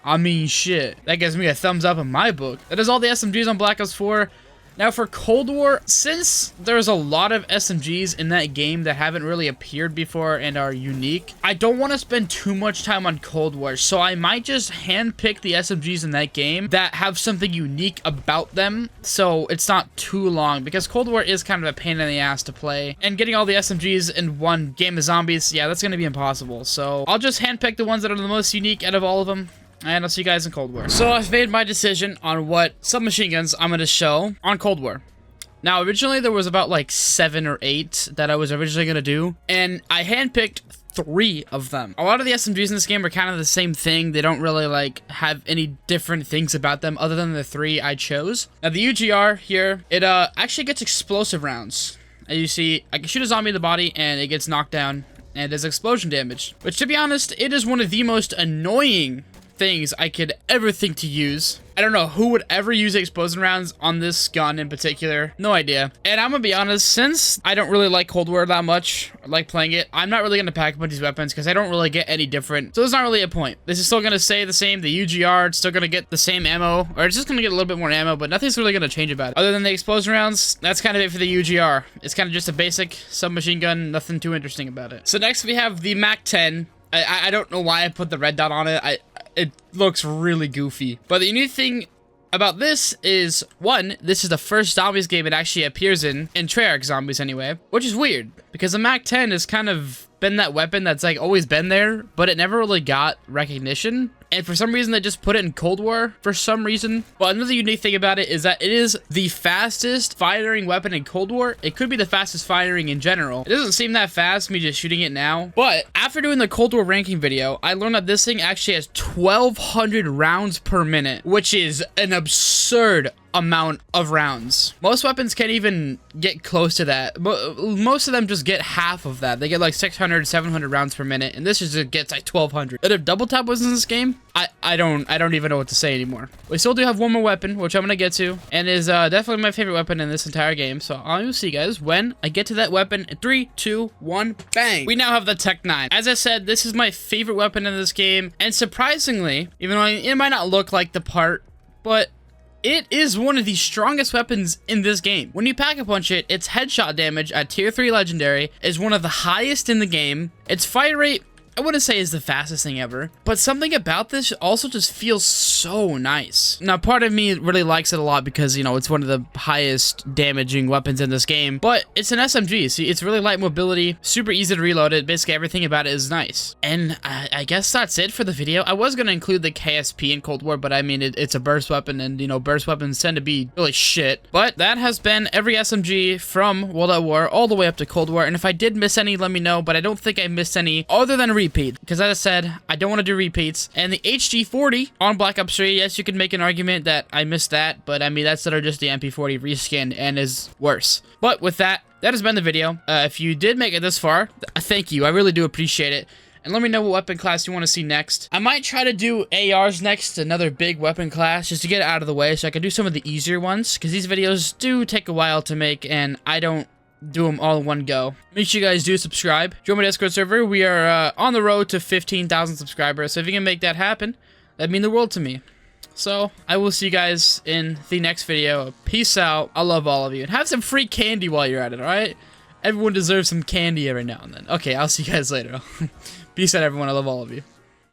S1: I mean, shit. That gives me a thumbs up in my book. That is all the SMGs on Black Ops 4. Now for Cold War, since there's a lot of SMGs in that game that haven't really appeared before and are unique, I don't want to spend too much time on Cold War, so I might just handpick the SMGs in that game that have something unique about them, so it's not too long, because Cold War is kind of a pain in the ass to play, and getting all the SMGs in one game of zombies, yeah, that's going to be impossible, so I'll just handpick the ones that are the most unique out of all of them. And I'll see you guys in Cold War. So I've made my decision on what submachine guns I'm going to show on Cold War. Now, originally there was about like 7 or 8 that I was originally going to do. And I handpicked 3 of them. A lot of the SMGs in this game are kind of the same thing. They don't really like have any different things about them other than the 3 I chose. Now the UGR here, it actually gets explosive rounds. As you see, I can shoot a zombie in the body and it gets knocked down and does explosion damage. Which, to be honest, it is one of the most annoying things I could ever think to use. I don't know who would ever use explosion rounds on this gun in particular. No idea. And I'm gonna be honest, since I don't really like Cold War that much, or like playing it, I'm not really gonna pack a bunch of these weapons because I don't really get any different. So there's not really a point. This is still gonna stay the same. The UGR, it's still gonna get the same ammo, or it's just gonna get a little bit more ammo, but nothing's really gonna change about it. Other than the explosion rounds, that's kind of it for the UGR. It's kind of just a basic submachine gun, nothing too interesting about it. So next we have the MAC-10. I don't know why I put the red dot on it. It looks really goofy. But the unique thing about this is, one, this is the first zombies game it actually appears in Treyarch Zombies anyway, which is weird, because the MAC-10 has kind of been that weapon that's like always been there, but it never really got recognition. And for some reason, they just put it in Cold War for some reason. But another unique thing about it is that it is the fastest firing weapon in Cold War. It could be the fastest firing in general. It doesn't seem that fast, me just shooting it now. But after doing the Cold War ranking video, I learned that this thing actually has 1,200 rounds per minute, which is an absurd amount of rounds. Most weapons can't even get close to that. Most of them just get half of that. They get like 600, 700 rounds per minute, and this just gets like 1200. But if double tap was in this game, I don't even know what to say anymore. We still do have one more weapon, which I'm gonna get to, and is definitely my favorite weapon in this entire game. So I will see you guys when I get to that weapon. In 3, 2, 1, bang! We now have the Tech 9. As I said, this is my favorite weapon in this game, and surprisingly, even though it might not look like the part, but it is one of the strongest weapons in this game. When you pack a punch it, its headshot damage at tier 3 legendary is one of the highest in the game. Its fire rate, I wouldn't say is the fastest thing ever, but something about this also just feels so nice. Now, part of me really likes it a lot because, you know, it's one of the highest damaging weapons in this game, but it's an SMG. See, it's really light mobility, super easy to reload it. Basically, everything about it is nice. And I guess that's it for the video. I was going to include the KSP in Cold War, but I mean, it's a burst weapon, and, you know, burst weapons tend to be really shit. But that has been every SMG from World at War all the way up to Cold War, and if I did miss any, let me know, but I don't think I missed any other than repeat, because as I said, I don't want to do repeats. And the HG40 on Black Ops 3, yes, you could make an argument that I missed that, but I mean, that's literally just the MP40 reskinned and is worse. But with that, that has been the video. If you did make it this far, thank you. I really do appreciate it. And let me know what weapon class you want to see next. I might try to do ARs next, another big weapon class, just to get it out of the way so I can do some of the easier ones, because these videos do take a while to make, and I don't do them all in one go. Make sure you guys do subscribe. Join my Discord server. We are on the road to 15,000 subscribers, so if you can make that happen, that'd mean the world to me. So, I will see you guys in the next video. Peace out. I love all of you. And have some free candy while you're at it, alright? Everyone deserves some candy every now and then. Okay, I'll see you guys later. Peace out, everyone. I love all of you.